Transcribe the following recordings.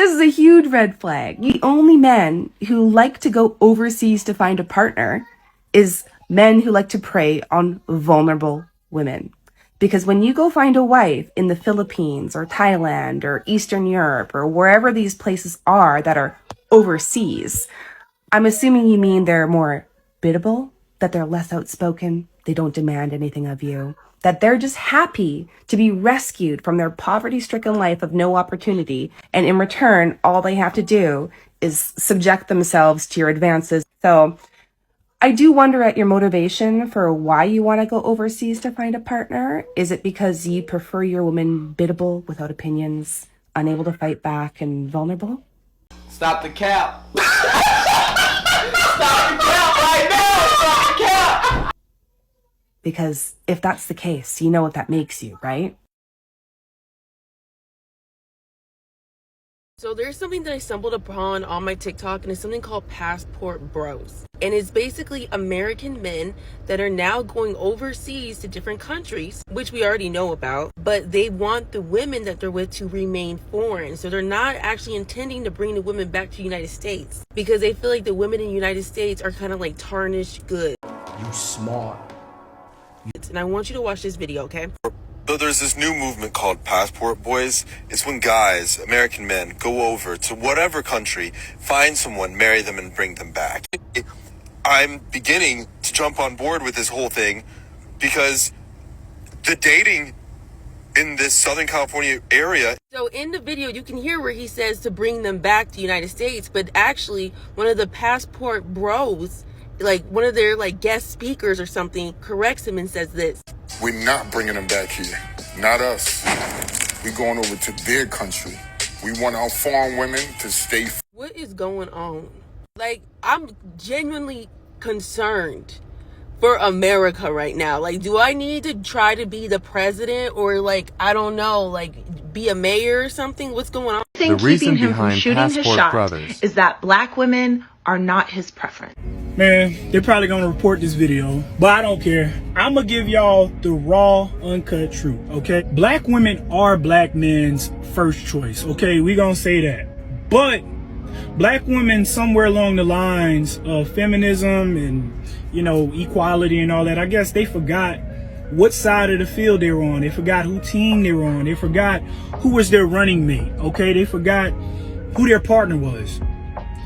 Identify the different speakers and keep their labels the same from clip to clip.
Speaker 1: This is a huge red flag. The only men who like to go overseas to find a partner is men who like to prey on vulnerable women. Because when you go find a wife in the Philippines or Thailand or Eastern Europe or wherever these places are that are overseas, I'm assuming you mean they're more biddable, that they're less outspoken, they don't demand anything of you, that they're just happy to be rescued from their poverty-stricken life of no opportunity, and in return, all they have to do is subject themselves to your advances. So I do wonder at your motivation for why you want to go overseas to find a partner. Is it because you prefer your woman biddable, without opinions, unable to fight back, and vulnerable?
Speaker 2: Stop the cap. Stop the cap right now. Stop the cap.
Speaker 1: Because if that's the case, you know what that makes you, right?
Speaker 3: So there's something that I stumbled upon on my TikTok, and it's something called passport bros. And it's basically American men that are now going overseas to different countries, which we already know about, but they want the women that they're with to remain foreign. So they're not actually intending to bring the women back to the United States because they feel like the women in the United States are kind of like tarnished goods.
Speaker 2: You smart.
Speaker 3: And I want you to watch this video, okay?
Speaker 4: So there's this new movement called Passport Boys. It's when guys, American men, go over to whatever country, find someone, marry them, and bring them back. I'm beginning to jump on board with this whole thing because the dating in this Southern California area.
Speaker 3: So in the video, you can hear where he says to bring them back to the United States, but actually one of the Passport Bros, like one of their like guest speakers or something, corrects him and says this.
Speaker 5: We're not bringing them back here. Not us. We're going over to their country. We want our foreign women to stay.
Speaker 3: What is going on? Like, I'm genuinely concerned for America right now. Like, do I need to try to be the president or like, I don't know, like be a mayor or something? What's going on?
Speaker 6: The reason keeping him from shooting his shot is that black women are not his preference.
Speaker 7: Man, they're probably gonna report this video, but I don't care. I'm gonna give y'all the raw, uncut truth, okay? Black women are black men's first choice, okay? We gonna say that. But black women, somewhere along the lines of feminism and, you know, equality and all that, I guess they forgot what side of the field they were on. They forgot who team they were on. They forgot who was their running mate, okay? They forgot who their partner was.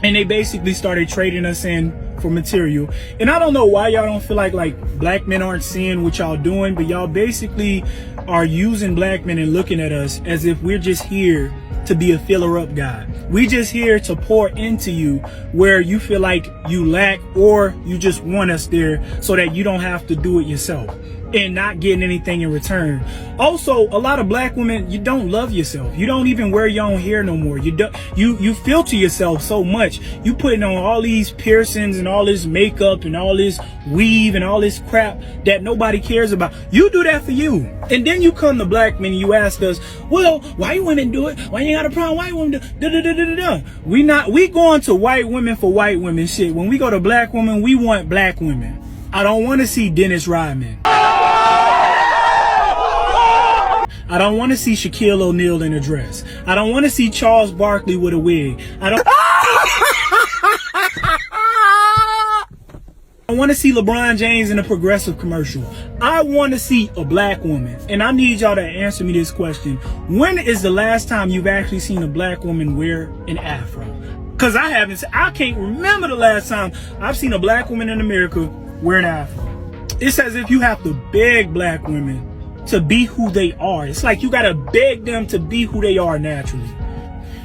Speaker 7: And they basically started trading us in for material. And I don't know why y'all don't feel like black men aren't seeing what y'all doing, but y'all basically are using black men and looking at us as if we're just here to be a filler up guy. We just here to pour into you where you feel like you lack, or you just want us there so that you don't have to do it yourself and not getting anything in return. Also, a lot of black women, you don't love yourself. You don't even wear your own hair no more. You filter yourself so much. You putting on all these piercings and all this makeup and all this weave and all this crap that nobody cares about. You do that for you. And then you come to black men and you ask us, well, why women do it? Why you got a problem? Why women do it? We going to white women for white women shit. When we go to black women, we want black women. I don't want to see Dennis Rodman. I don't want to see Shaquille O'Neal in a dress. I don't want to see Charles Barkley with a wig. I want to see LeBron James in a Progressive commercial. I want to see a black woman. And I need y'all to answer me this question. When is the last time you've actually seen a black woman wear an afro? Because I can't remember the last time I've seen a black woman in America wear an afro. It's as if you have to beg black women to be who they are. It's like you gotta beg them to be who they are naturally.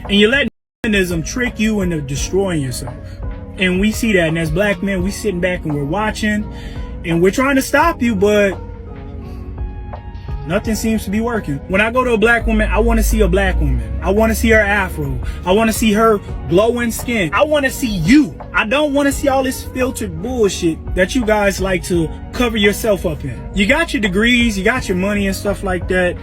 Speaker 7: And you let feminism trick you into destroying yourself. And we see that, and as black men, we sitting back and we're watching, and we're trying to stop you, but nothing seems to be working. When I go to a black woman, I want to see a black woman. I want to see her afro. I want to see her glowing skin. I want to see you. I don't want to see all this filtered bullshit that you guys like to cover yourself up in. You got your degrees, you got your money and stuff like that,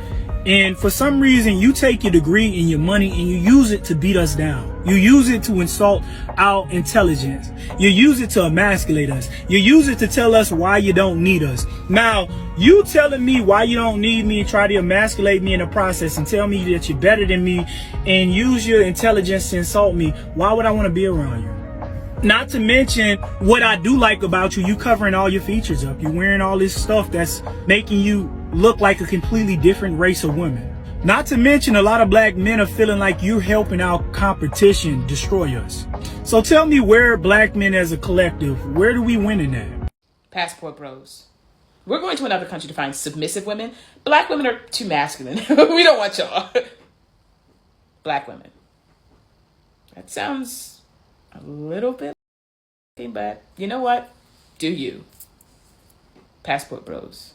Speaker 7: And for some reason, you take your degree and your money and you use it to beat us down. You use it to insult our intelligence. You use it to emasculate us. You use it to tell us why you don't need us. Now, you telling me why you don't need me and try to emasculate me in the process and tell me that you're better than me and use your intelligence to insult me. Why would I want to be around you? Not to mention what I do like about you, you covering all your features up. You're wearing all this stuff that's making you look like a completely different race of women. Not to mention a lot of black men are feeling like you're helping our competition destroy us. So tell me where black men as a collective, where do we win in that?
Speaker 8: Passport bros. We're going to another country to find submissive women. Black women are too masculine. We don't want y'all. Black women. That sounds a little bit, but you know what? Do you? Passport bros.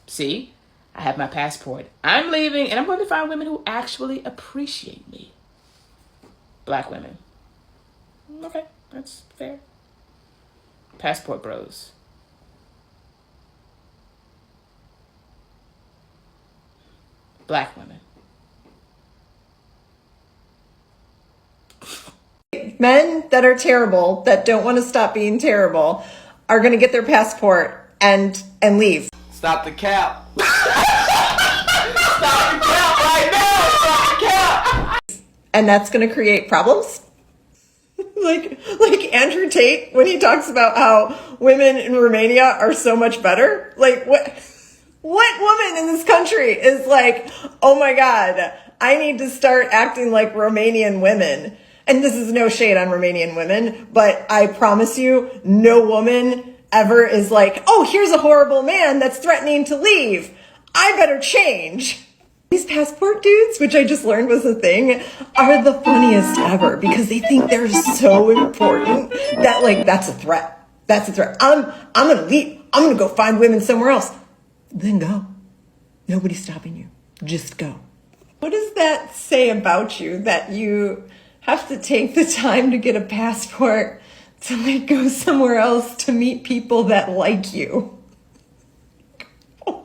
Speaker 8: See? I have my passport. I'm leaving and I'm going to find women who actually appreciate me. Black women. Okay, that's fair. Passport bros. Black women.
Speaker 9: Men that are terrible, that don't want to stop being terrible, are going to get their passport and leave.
Speaker 2: Stop the cap. Stop the cap right now. Stop the cap.
Speaker 9: And that's going to create problems. like Andrew Tate, when he talks about how women in Romania are so much better. Like, what woman in this country is like, oh my God, I need to start acting like Romanian women? And this is no shade on Romanian women, but I promise you, no woman ever is like, oh, here's a horrible man that's threatening to leave. I better change. These passport dudes, which I just learned was a thing, are the funniest ever because they think they're so important that, like, that's a threat. That's a threat. I'm going to leave. I'm going to go find women somewhere else. Then go. Nobody's stopping you. Just go. What does that say about you that you have to take the time to get a passport to, like, go somewhere ce to meet people that like you? Oh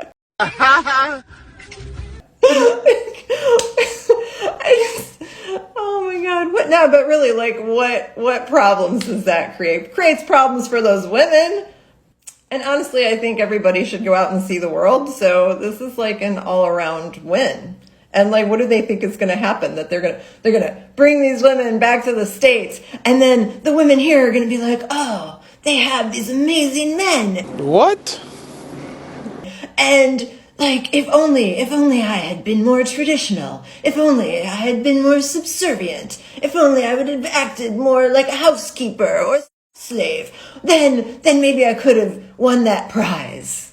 Speaker 9: my God, what now? But really, like, what problems does that create? Creates problems for those women. And honestly, I think everybody should go out and see the world. So this is like an all-around win. And like, what do they think is going to happen? That they're going to bring these women back to the States, and then the women here are going to be like, oh, they have these amazing men.
Speaker 2: What?
Speaker 9: And like, if only I had been more traditional. If only I had been more subservient. If only I would have acted more like a housekeeper or slave. Then maybe I could have won that prize.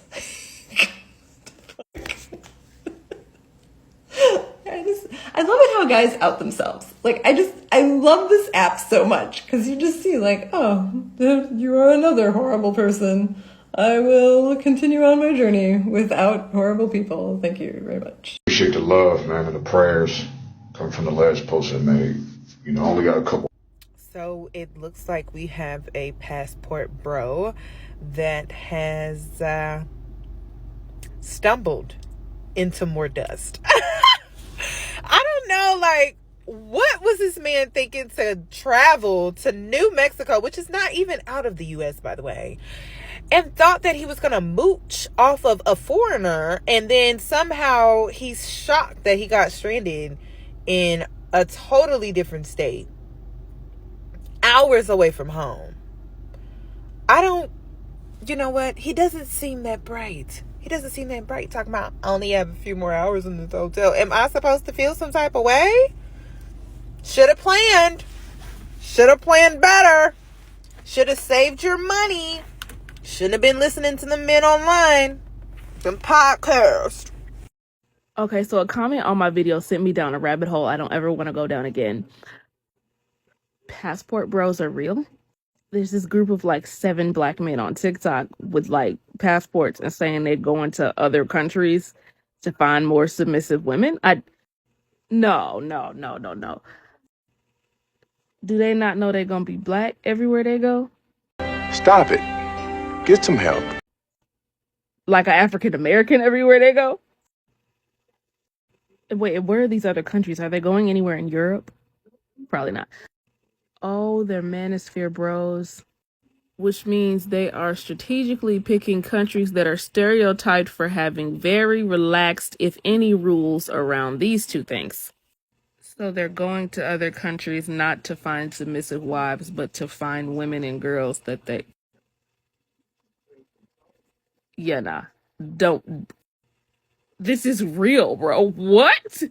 Speaker 9: I love it how guys out themselves. Like, I love this app so much because you just see like, oh, you are another horrible person. I will continue on my journey without horrible people. Thank you very much.
Speaker 5: Appreciate the love, man, and the prayers coming from the last post I made. You know, I only got a couple.
Speaker 3: So it looks like we have a passport bro that has stumbled into more dust. I don't know, like, what was this man thinking to travel to New Mexico, which is not even out of the U.S., by the way, and thought that he was going to mooch off of a foreigner, and then somehow he's shocked that he got stranded in a totally different state, hours away from home. You know what? He doesn't seem that bright. Talking about, I only have a few more hours in this hotel. Am I supposed to feel some type of way? Should have planned better. Should have saved your money. Shouldn't have been listening to the men online. Them podcasts.
Speaker 1: Okay, so a comment on my video sent me down a rabbit hole I don't ever want to go down again. Passport bros are real? There's this group of like 7 black men on TikTok with like passports and saying they're going to other countries to find more submissive women. No. Do they not know they're gonna be black everywhere they go?
Speaker 5: Stop it. Get some help.
Speaker 1: Like an African American everywhere they go?
Speaker 3: Wait, where are these other countries? Are they going anywhere in Europe? Probably not. Oh, they're manosphere bros, which means they are strategically picking countries that are stereotyped for having very relaxed, if any, rules around these two things. So they're going to other countries not to find submissive wives, but to find women and girls that they... Yeah, nah. Don't... This is real, bro. What?